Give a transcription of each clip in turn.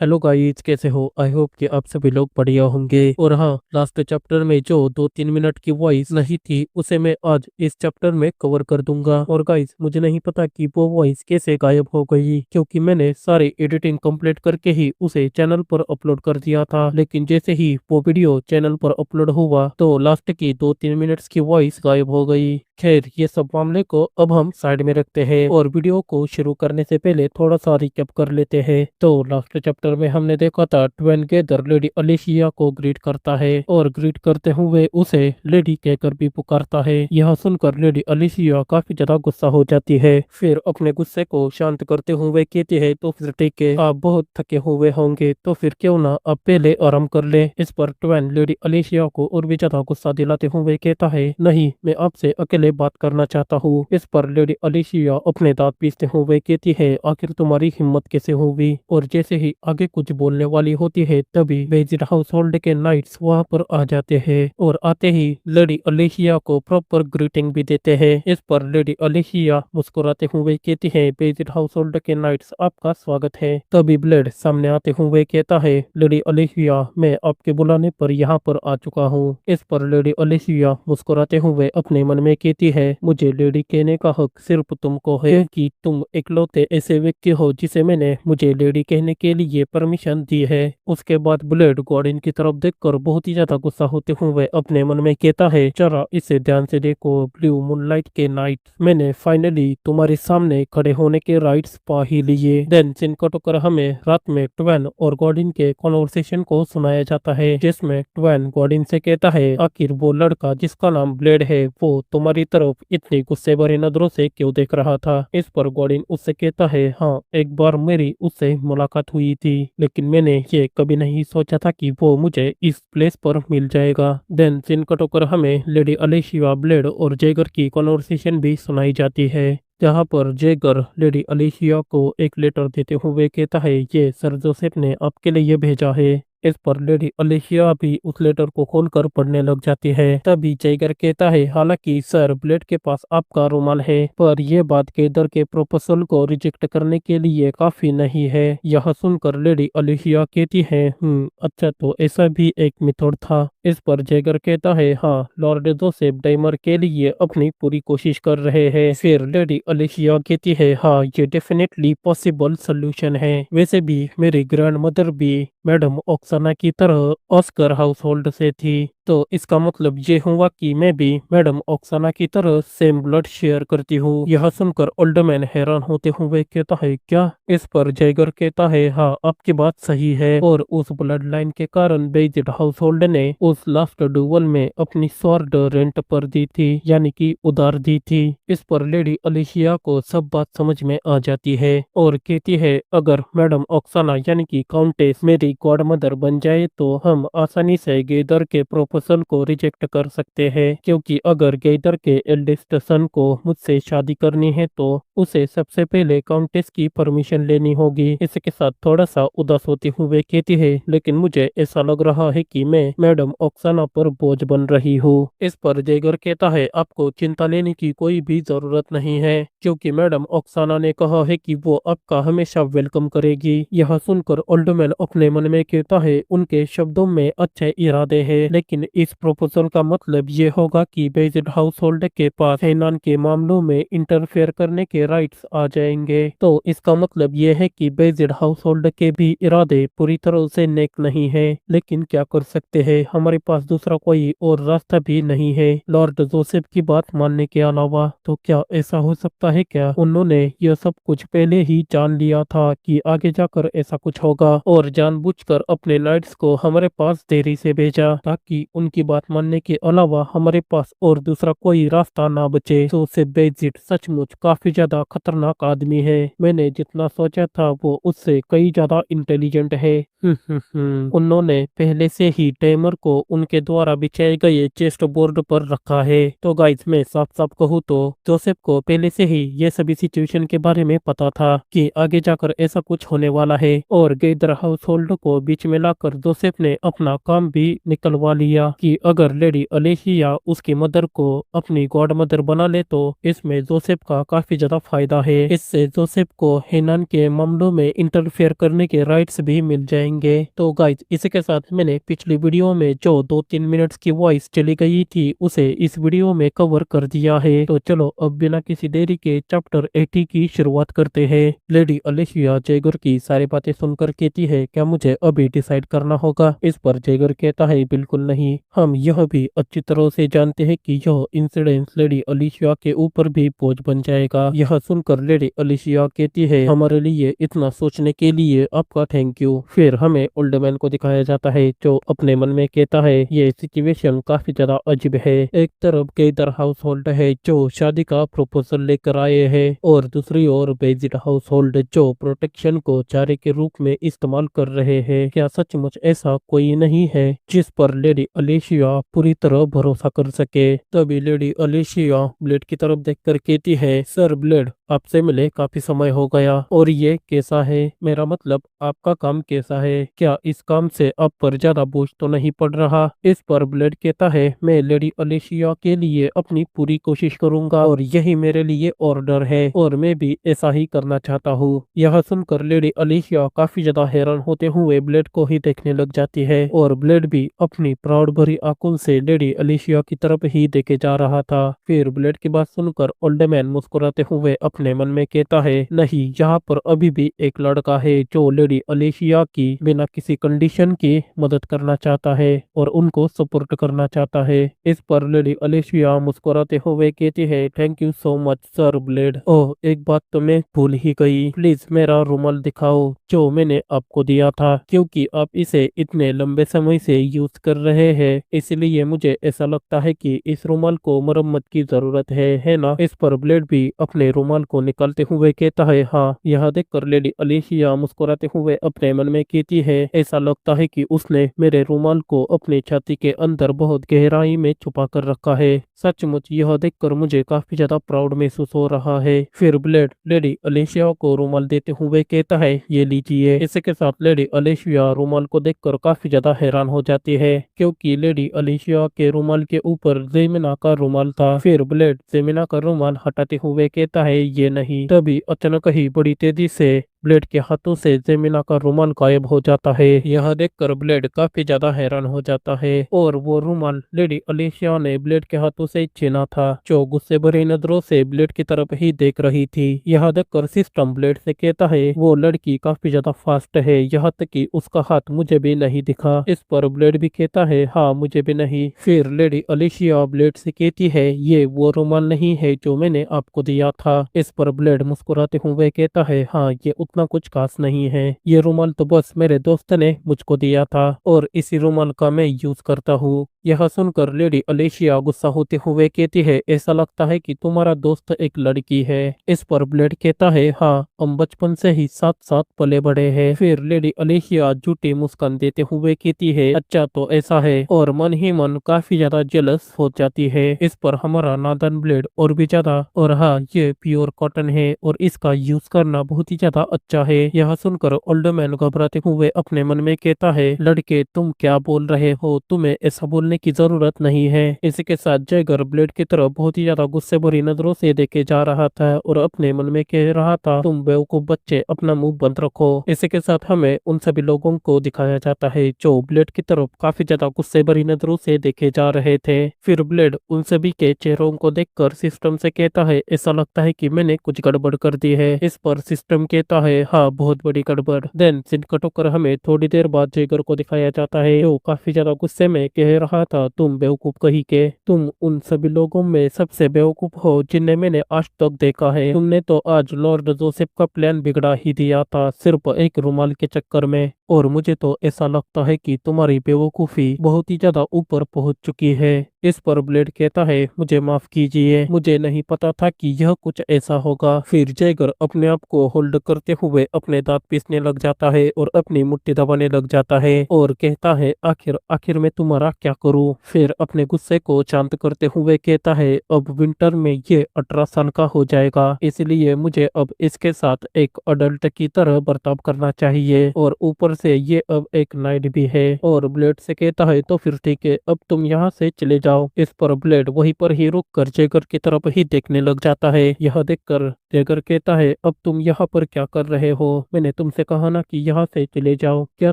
Hello guys, कैसे हो? I hope कि आप सभी लोग बढ़िया होंगे। और हाँ, लास्ट चैप्टर में जो 2-3 मिनट की वॉइस नहीं थी उसे मैं आज इस चैप्टर में कवर कर दूंगा। और गाइस, मुझे नहीं पता कि वो वॉइस कैसे गायब हो गई, क्योंकि मैंने सारी एडिटिंग कंप्लीट करके ही उसे चैनल पर अपलोड कर दिया था। लेकिन जैसे ही वो वीडियो चैनल पर अपलोड हुआ तो लास्ट की 2-3 मिनट्स की वॉइस गायब हो गई। खैर, ये सब मामले को अब हम साइड में रखते हैं और वीडियो को शुरू करने से पहले थोड़ा सा रिकैप कर लेते हैं। तो लास्ट चैप्टर में हमने देखा था ट्वेन गेदर लेडी अलिशिया को ग्रीट करता है और ग्रीट करते हुए उसे लेडी कहकर भी पुकारता है। यह सुनकर लेडी अलिशिया काफी ज्यादा गुस्सा हो जाती है। फिर अपने गुस्से को शांत करते हुए कहती है, तो फिर ठीक है, आप बहुत थके हुए होंगे तो फिर क्यों ना आप पहले आराम कर ले। इस पर ट्वेन लेडी अलिशिया को और भी ज्यादा गुस्सा दिलाते हुए कहता है, नहीं, मैं आपसे अकेले बात करना चाहता हूँ। इस पर लेडी अलिशिया अपने दांत पीसते हुए कहती है, आखिर तुम्हारी हिम्मत कैसे हुई। और जैसे ही आगे कुछ बोलने वाली होती है तभी बेजिड हाउस होल्ड के नाइट्स वहां पर आ जाते हैं और आते ही लेडी अलिशिया को प्रॉपर ग्रीटिंग भी देते हैं। इस पर लेडी अलिशिया मुस्कुराते हुए कहती है, बेजिड हाउस होल्ड के नाइट्स, आपका स्वागत है। तभी ब्लेड सामने आते हुए कहता है, लेडी अलिशिया, मैं आपके बुलाने पर यहाँ पर आ चुका हूँ। इस पर लेडी अलिशिया मुस्कुराते हुए अपने मन में कहती है, मुझे लेडी कहने का हक सिर्फ तुमको है, क्योंकि तुम इकलौते ऐसे व्यक्ति हो जिसे मैंने मुझे लेडी कहने के लिए परमिशन दी है। उसके बाद ब्लेड गॉर्डन की तरफ देखकर बहुत ही ज्यादा गुस्सा होते हुए अपने मन में कहता है, जरा इसे ध्यान से देखो ब्लू मूनलाइट के नाइट, मैंने फाइनली तुम्हारे सामने खड़े होने के राइट्स पा ही लिए। देन सीन कट होकर हमें रात में ट्वेन और गॉर्डन के कॉन्वर्सेशन को सुनाया जाता है, जिसमें ट्वेन गॉर्डन से कहता है, आखिर वो लड़का जिसका नाम ब्लेड है वो तुम्हारी तरफ इतनी गुस्से भरी नजरों से क्यों देख रहा था। इस पर गॉर्डन उससे कहता है, हाँ, एक बार मेरी उससे मुलाकात हुई थी, लेकिन मैंने ये कभी नहीं सोचा था कि वो मुझे इस प्लेस पर मिल जाएगा। देन सीन कट होकर हमें लेडी अलिशिया, ब्लेड और जैगर की कॉन्वर्सेशन भी सुनाई जाती है, जहाँ पर जैगर लेडी अलिशिया को एक लेटर देते हुए कहता है, ये सर जोसेफ ने आपके लिए भेजा है। इस पर लेडी अलिशिया भी उस लेटर को खोलकर पढ़ने लग जाती है। तभी जैगर कहता है, हालांकि सर, ब्लेड के पास आपका रुमाल है, पर यह बात गेदर के प्रपोजल को रिजेक्ट करने के लिए काफी नहीं है। यह सुनकर लेडी अलिशिया कहती है, अच्छा, तो ऐसा भी एक मेथड था। इस पर जैगर कहता है, हाँ, लॉर्ड जोसेफ डाइमर के लिए अपनी पूरी कोशिश कर रहे हैं। फिर लेडी अलिशिया कहती है, हाँ, ये डेफिनेटली पॉसिबल सोल्यूशन है। वैसे भी मेरी ग्रैंड मदर भी मैडम ओक्साना की तरह ऑस्कर हाउस होल्ड से थी, तो इसका मतलब ये हुआ कि मैं भी मैडम ओक्साना की तरह सेम ब्लड शेयर करती हूँ। यह सुनकर ओल्डमैन हैरान होते हुए कहता है, क्या? इस पर जैगर कहता है, हाँ, आपकी बात सही है, और उस ब्लड लाइन के कारण बेजिड हाउस होल्ड ने उस लास्ट डुअल में अपनी स्वॉर्ड रेंट पर दी थी, यानी कि उधार दी थी। इस पर लेडी अलिशिया को सब बात समझ में आ जाती है और कहती है, अगर मैडम ओक्साना यानी कि काउंटेस मेरी गॉड मदर बन जाए तो हम आसानी से गेदर के प्रपोजल को रिजेक्ट कर सकते हैं, क्योंकि अगर गेदर के एल्डेस्ट सन को मुझसे शादी करनी है तो उसे सबसे पहले काउंटेस की परमिशन लेनी होगी। इसके साथ थोड़ा सा उदास होते हुए कहती है, लेकिन मुझे ऐसा लग रहा है कि मैं मैडम ओक्साना पर बोझ बन रही हूँ। इस पर जैगर कहता है, आपको चिंता लेने की कोई भी जरूरत नहीं है, क्योंकि मैडम ओक्साना ने कहा है कि वो आपका हमेशा वेलकम करेगी। यह सुनकर ओल्डमैन अपने मन में कहता है, उनके शब्दों में अच्छे इरादे हैं, लेकिन इस प्रपोजल का मतलब ये होगा कि बेजिड हाउस होल्ड के पास हैनान के मामलों में इंटरफेयर करने के राइट्स आ जाएंगे। तो इसका मतलब ये है कि बेजिड हाउस होल्ड के भी इरादे पूरी तरह से नेक नहीं है, लेकिन क्या कर सकते हैं, हमारे पास दूसरा कोई और रास्ता भी नहीं है लॉर्ड जोसेफ की बात मानने के अलावा। तो क्या ऐसा हो सकता है क्या उन्होंने यह सब कुछ पहले ही जान लिया था कि आगे जाकर ऐसा कुछ होगा, और जानबूझकर अपने नाइट्स को हमारे पास देरी से भेजा ताकि उनकी बात मानने के अलावा हमारे पास और दूसरा कोई रास्ता ना बचे। तो से बेजिट सचमुच काफी ज्यादा खतरनाक आदमी है, मैंने जितना सोचा था वो उससे कई ज्यादा इंटेलिजेंट है। उन्होंने पहले से ही टाइमर को उनके द्वारा बिछाए गए चेस्ट बोर्ड पर रखा है। तो गाइस, मैं साफ साफ कहूँ तो जोसेफ को पहले से ही ये सभी सिचुएशन के बारे में पता था कि आगे जाकर ऐसा कुछ होने वाला है, और गेदर हाउस होल्ड को बीच में लाकर जोसेफ ने अपना काम भी निकलवा लिया कि अगर लेडी अलेशिया उसकी मदर को अपनी गॉड मदर बना ले तो इसमें जोसेफ का काफी ज्यादा फायदा है। इससे जोसेफ को हेनान के मामलों में इंटरफेयर करने के राइट्स भी मिल जाएंगे। तो गाइज इसके साथ मैंने पिछली वीडियो में जो 2-3 मिनट्स की वॉइस चली गई थी उसे इस वीडियो में कवर कर दिया है। तो चलो अब बिना किसी देरी के चैप्टर 80 की शुरुआत करते हैं। लेडी अलिशिया जयगर की सारी बातें सुनकर कहती है, क्या मुझे अभी डिसाइड करना होगा? इस पर जयगर कहता है, बिल्कुल नहीं, हम यह भी अच्छी तरह से जानते हैं कि यह इंसिडेंट लेडी अलिशिया के ऊपर भी बोझ बन जाएगा। यह सुनकर लेडी अलिशिया कहती है, हमारे लिए इतना सोचने के लिए आपका थैंक यू। फिर हमें ओल्ड मैन को दिखाया जाता है जो अपने मन में कहता है, ये सिचुएशन काफी ज्यादा अजीब है। एक तरफ केदर हाउस होल्ड है जो शादी का प्रपोजल लेकर आए हैं और दूसरी ओर बेजिड हाउस होल्ड जो प्रोटेक्शन को चारे के रूप में इस्तेमाल कर रहे हैं। क्या सचमुच ऐसा कोई नहीं है जिस पर लेडी अलिशिया पूरी तरह भरोसा कर सके? तभी लेडी अलिशिया ब्लेड की तरफ देखकर कहती है, सर ब्लेड, आपसे मिले काफी समय हो गया और ये कैसा है? मेरा मतलब आपका काम कैसा है? क्या इस काम से आप पर ज्यादा बोझ तो नहीं पड़ रहा? इस पर ब्लेड कहता है, मैं लेडी अलिशिया के लिए अपनी पूरी कोशिश करूंगा और यही मेरे लिए ऑर्डर है और मैं भी ऐसा ही करना चाहता हूँ। यह सुनकर लेडी अलिशिया काफी ज्यादा हैरान होते हुए ब्लेड को ही देखने लग जाती है और ब्लेड भी अपनी प्राउड भरी आंखों से लेडी अलिशिया की तरफ ही देखे जा रहा था। फिर ब्लेड की बात सुनकर ओल्ड मैन मुस्कुराते हुए अपने मन में कहता है, नहीं, यहाँ पर अभी भी एक लड़का है जो लेडी अलिशिया की बिना किसी कंडीशन की मदद करना चाहता है और उनको सपोर्ट करना चाहता है। इस पर लेडी अलिशिया मुस्कुराते हुए कहती है, thank you so much sir blade. Oh, एक बात तो मैं भूल ही गई, प्लीज मेरा रुमाल दिखाओ जो मैंने आपको दिया था, क्योंकि आप इसे इतने लंबे समय से यूज कर रहे हैं इसलिए मुझे ऐसा लगता है कि इस रुमाल को मरम्मत की जरूरत है ना? इस पर ब्लेड भी अपने रुमाल को निकालते हुए कहता है, हाँ। यह देखकर लेडी अलिशिया मुस्कुराते हुए अपने मन में कहती है, ऐसा लगता है कि उसने मेरे रुमाल को अपनी छाती के अंदर बहुत गहराई में छुपा कर रखा है। सचमुच यह देखकर मुझे काफी ज्यादा प्राउड महसूस हो रहा है। फिर ब्लेड लेडी अलिशिया को रुमाल देते हुए कहता है, ये लीजिए। इसके साथ लेडी अलिशिया रुमाल को देखकर काफी ज्यादा हैरान हो जाती है क्योंकि लेडी अलिशिया के रुमाल के ऊपर जेमिना का रुमाल था। फिर ब्लेड जेमिना का रुमाल हटाते हुए कहता है, ये नहीं। तभी अचानक ही बड़ी तेजी से ब्लेड के हाथों से जेमिना का रुमाल गायब हो जाता है। यह देखकर ब्लेड काफी ज्यादा हैरान हो जाता है और वो रुमाल लेडी अलिशिया ने ब्लेड के हाथों से छीना था जो गुस्से भरी नजरों से ब्लेड की तरफ ही देख रही थी। यह देखकर सिस्टम ब्लेड से कहता है, वो लड़की काफी ज्यादा फास्ट है, यहाँ तक कि उसका हाथ मुझे भी नहीं दिखा। इस पर ब्लेड भी कहता है, हाँ मुझे भी नहीं। फिर लेडी अलिशिया ब्लेड से कहती है, ये वो रुमाल नहीं है जो मैंने आपको दिया था। इस पर ब्लेड मुस्कुराते हुए कहता है, हाँ ये उतना कुछ खास नहीं है, ये रुमाल तो बस मेरे दोस्त ने मुझको दिया था और इसी रुमाल का मैं यूज करता हूँ। यह सुनकर लेडी अलिशिया गुस्सा होते हुए कहती है, ऐसा लगता है कि तुम्हारा दोस्त एक लड़की है। इस पर ब्लेड कहता है, हाँ, हम बचपन से ही साथ साथ पले बड़े हैं। फिर लेडी अलिशिया झूठी मुस्कान देते हुए कहती है, अच्छा तो ऐसा है, और मन ही मन काफी ज्यादा जेलस हो जाती है। इस पर हमारा नादन ब्लेड और भी ज्यादा, और हाँ ये प्योर कॉटन है और इसका यूज करना बहुत ही ज्यादा अच्छा है। यह सुनकर ओल्ड मैन घबराते हुए अपने मन में कहता है, लड़के तुम क्या बोल रहे हो, तुम्हें ऐसा बोलने की जरूरत नहीं है। इसी के साथ जयगर ब्लेड की तरफ बहुत ही ज्यादा गुस्से भरी नजरों से देखे जा रहा था और अपने मन में कह रहा था, तुम बेवकूफ बच्चे अपना मुंह बंद रखो। इसी के साथ हमें उन सभी लोगों को दिखाया जाता है जो ब्लेड की तरफ काफी ज्यादा गुस्से भरी नजरों से देखे जा रहे थे। फिर ब्लेड उन सभी के चेहरों को देखकर सिस्टम से कहता है, ऐसा लगता है कि मैंने कुछ गड़बड़ कर दी है। इस पर सिस्टम कहता है, हाँ बहुत बड़ी गड़बड़। देन सीन कट होकर हमें थोड़ी देर बाद जयगर को दिखाया जाता है जो काफी ज्यादा गुस्से में कह रहा था, तुम बेवकूफ कहीं के, तुम उन सभी लोगों में सबसे बेवकूफ हो जिन्हें मैंने आज तक देखा है। तुमने तो आज लॉर्ड जोसेफ का प्लान बिगड़ा ही दिया था सिर्फ एक रुमाल के चक्कर में, और मुझे तो ऐसा लगता है कि तुम्हारी बेवकूफी बहुत ही ज्यादा ऊपर पहुंच चुकी है। इस पर ब्लेड कहता है, मुझे माफ कीजिए, मुझे नहीं पता था कि यह कुछ ऐसा होगा। फिर जयगर अपने आप को होल्ड करते हुए अपने दांत पीसने लग जाता है और अपनी मुट्ठी दबाने लग जाता है और कहता है, आखिर आखिर मैं तुम्हारा क्या करूं? फिर अपने गुस्से को शांत करते हुए कहता है, अब विंटर में ये 18 साल का हो जाएगा, इसलिए मुझे अब इसके साथ एक अडल्ट की तरह बर्ताव करना चाहिए और ऊपर से ये अब एक नाइट भी है। और ब्लेड से कहता है, तो फिर ठीक है, अब तुम यहाँ से चले जाओ। इस पर ब्लेड वहीं पर ही रुक कर जयगर की तरफ ही देखने लग जाता है। यह देखकर जयगर कहता है, अब तुम यहाँ पर क्या कर रहे हो? मैंने तुमसे कहा ना कि यहाँ से चले जाओ। क्या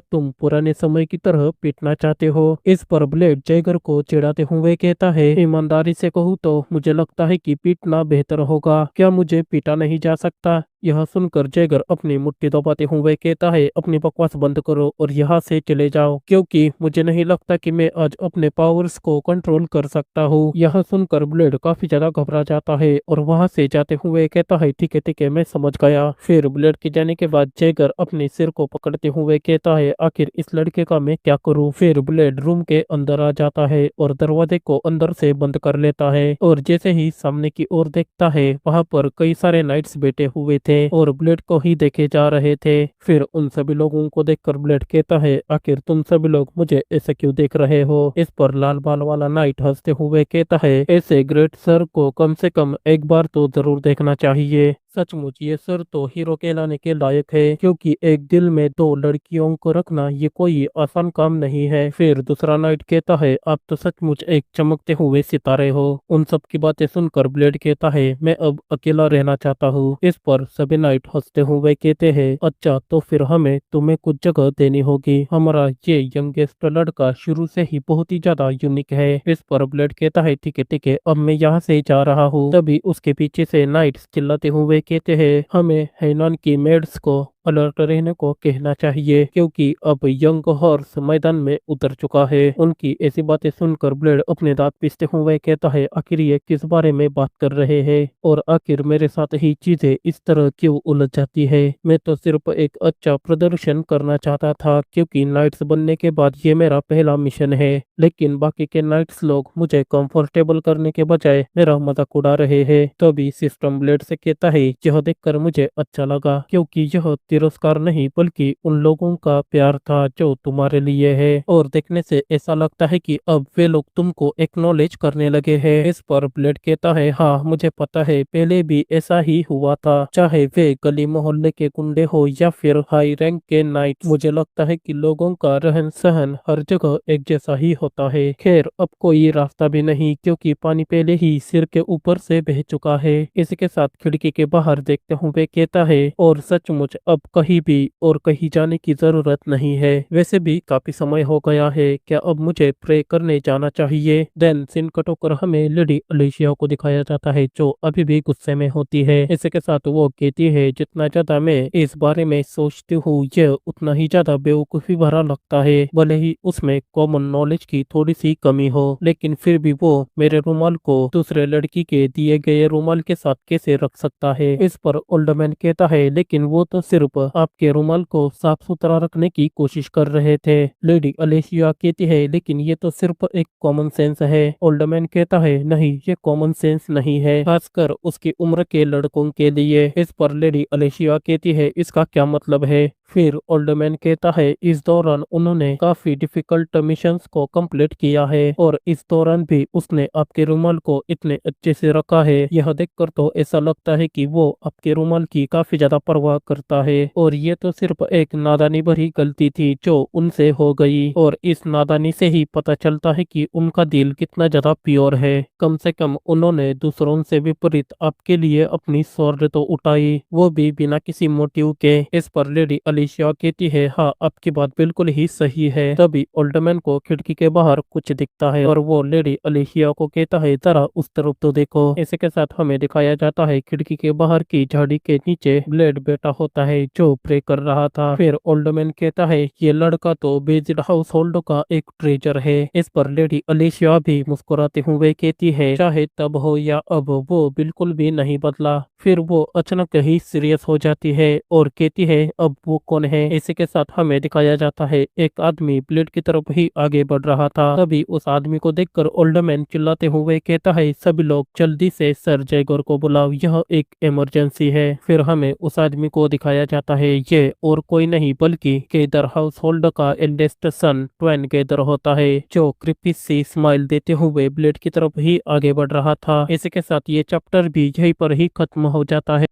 तुम पुराने समय की तरह पीटना चाहते हो? इस पर ब्लेड जयगर को चिढ़ाते हुए कहता है, ईमानदारी से कहूँ तो मुझे लगता है कि पीटना बेहतर होगा। क्या मुझे पीटा नहीं जा सकता? यह सुनकर जयगर अपनी मुट्ठी दबाते हुए कहता है, अपनी बकवास बंद करो और यहाँ से चले जाओ, क्योंकि मुझे नहीं लगता कि मैं आज अपने पावर्स को कंट्रोल कर सकता हूँ। यह सुनकर ब्लेड काफी ज्यादा घबरा जाता है और वहाँ से जाते हुए कहता है, ठीक है मैं समझ गया। फिर ब्लेड के जाने के बाद जयगर अपने सिर को पकड़ते हुए कहता है, आखिर इस लड़के का मैं क्या करूँ? फिर ब्लेड रूम के अंदर आ जाता है और दरवाजे को अंदर से बंद कर लेता है और जैसे ही सामने की ओर देखता है, वहाँ पर कई सारे नाइट्स बैठे हुए थे और ब्लेड को ही देखे जा रहे थे। फिर उन सभी लोगों को देखकर ब्लेड कहता है, आखिर तुम सभी लोग मुझे ऐसे क्यों देख रहे हो? इस पर लाल बाल वाला नाइट हंसते हुए कहता है, ऐसे ग्रेट सर को कम से कम एक बार तो जरूर देखना चाहिए। सचमुच ये सर तो हीरो कहलाने के लायक है, क्योंकि एक दिल में दो लड़कियों को रखना ये कोई आसान काम नहीं है। फिर दूसरा नाइट कहता है, आप तो सचमुच एक चमकते हुए सितारे हो। उन सब की बातें सुनकर ब्लेड कहता है, मैं अब अकेला रहना चाहता हूँ। इस पर सभी नाइट हंसते हुए कहते हैं, अच्छा तो फिर हमें तुम्हें कुछ जगह देनी होगी। हमारा ये यंगेस्ट लड़का शुरू से ही बहुत ही ज्यादा यूनिक है। इस पर ब्लेड कहता है, ठीक है अब मैं यहाँ से जा रहा हूँ। तभी उसके पीछे से नाइट्स चिल्लाते हुए कहते हैं, हमें हैनान की मेड्स को अलर्ट रहने को कहना चाहिए, क्योंकि अब यंग हॉर्स मैदान में उतर चुका है। उनकी ऐसी बातें सुनकर ब्लेड अपने दांत पीसते हुए कहता है, आखिर ये किस बारे में बात कर रहे हैं और आखिर मेरे साथ ही चीजें इस तरह क्यों उलझ जाती है? मैं तो सिर्फ एक अच्छा प्रदर्शन करना चाहता था, क्योंकि नाइट्स बनने के बाद ये मेरा पहला मिशन है। लेकिन बाकी के नाइट्स लोग मुझे कंफर्टेबल करने के बजाय मेरा मजाक उड़ा रहे हैं। तभी सिस्टम ब्लेड से कहता है, यह देखकर मुझे अच्छा लगा, क्योंकि यह तिरस्कार नहीं बल्कि उन लोगों का प्यार था जो तुम्हारे लिए है, और देखने से ऐसा लगता है कि अब वे लोग तुमको एक्नॉलेज करने लगे हैं। इस पर ब्लेड कहता है, हाँ मुझे पता है, पहले भी ऐसा ही हुआ था, चाहे वे गली मोहल्ले के गुंडे हो या फिर हाई रैंक के नाइट। मुझे लगता है कि लोगों का रहन सहन हर जगह एक जैसा ही होता है। खैर अब कोई रास्ता भी नहीं, क्योंकि पानी पहले ही सिर के ऊपर से बह चुका है। इसी के साथ खिड़की के बाहर देखते हुए कहता है, और सचमुच अब कहीं भी और कहीं जाने की जरूरत नहीं है। वैसे भी काफी समय हो गया है, क्या अब मुझे प्रे करने जाना चाहिए? देन सीन कट होकर हमें लेडी अलिशिया को दिखाया जाता है, जो अभी भी गुस्से में होती है। इसी के साथ वो कहती है, जितना ज्यादा मैं इस बारे में सोचती हूँ यह उतना ही ज्यादा बेवकूफी भरा लगता है। भले ही उसमें कॉमन नॉलेज की थोड़ी सी कमी हो, लेकिन फिर भी वो मेरे रुमाल को दूसरे लड़की के दिए गए रुमाल के साथ कैसे रख सकता है? इस पर ओल्ड मैन कहता है, लेकिन वो तो सिर्फ आपके रुमाल को साफ सुथरा रखने की कोशिश कर रहे थे। लेडी अलेशिया कहती है, लेकिन ये तो सिर्फ एक कॉमन सेंस है। ओल्ड मैन कहता है, नहीं ये कॉमन सेंस नहीं है, खासकर उसकी उम्र के लड़कों के लिए। इस पर लेडी अलेशिया कहती है, इसका क्या मतलब है? फिर ओल्ड मैन कहता है, इस दौरान उन्होंने काफी डिफिकल्ट मिशंस को कंप्लीट किया है, और इस दौरान भी उसने आपके रुमाल को इतने अच्छे से रखा है, यह देखकर तो ऐसा लगता है कि वो आपके रुमाल की काफी ज्यादा परवाह करता है। और ये तो सिर्फ एक नादानी भरी गलती थी जो उनसे हो गई, और इस नादानी से ही पता चलता है कि उनका दिल कितना ज्यादा प्योर है। कम से कम उन्होंने दूसरों से विपरीत आपके लिए अपनी स्वर्ण तो उठाई, वो भी बिना किसी मोटिव के। इस पर लेडी अलिशिया कहती है, हाँ आपकी बात बिल्कुल ही सही है। तभी ओल्डमैन को खिड़की के बाहर कुछ दिखता है, और वो लेडी अलिशिया को कहता है, जरा उस तरफ तो देखो। इसी के साथ हमें दिखाया जाता है खिड़की के बाहर की झाड़ी के नीचे ब्लेड बैठा होता है, जो प्रे कर रहा था। फिर ओल्डमैन कहता है, ये लड़का तो बेज्ड हाउस होल्ड का एक ट्रेजर है। इस पर लेडी अलिशिया भी मुस्कुराते हुए कहती है, चाहे तब हो या अब, वो बिल्कुल भी नहीं बदला। फिर वो अचानक ही सीरियस हो जाती है और कहती है, अब वो कौन है? इसी के साथ हमें दिखाया जाता है एक आदमी ब्लेड की तरफ ही आगे बढ़ रहा था। तभी उस आदमी को देखकर ओल्डमैन चिल्लाते हुए कहता है, सभी लोग जल्दी से सर जयगौर को बुलाओ, यह एक इमरजेंसी है। फिर हमें उस आदमी को दिखाया जाता है, ये और कोई नहीं बल्कि गेदर हाउस होल्ड का एल्डेस्ट सन ट्वेन गेदर होता है, जो क्रिपी सी स्माइल देते हुए ब्लेड की तरफ ही आगे बढ़ रहा था। इसी के साथ ये चैप्टर भी यहीं पर ही खत्म हो जाता है।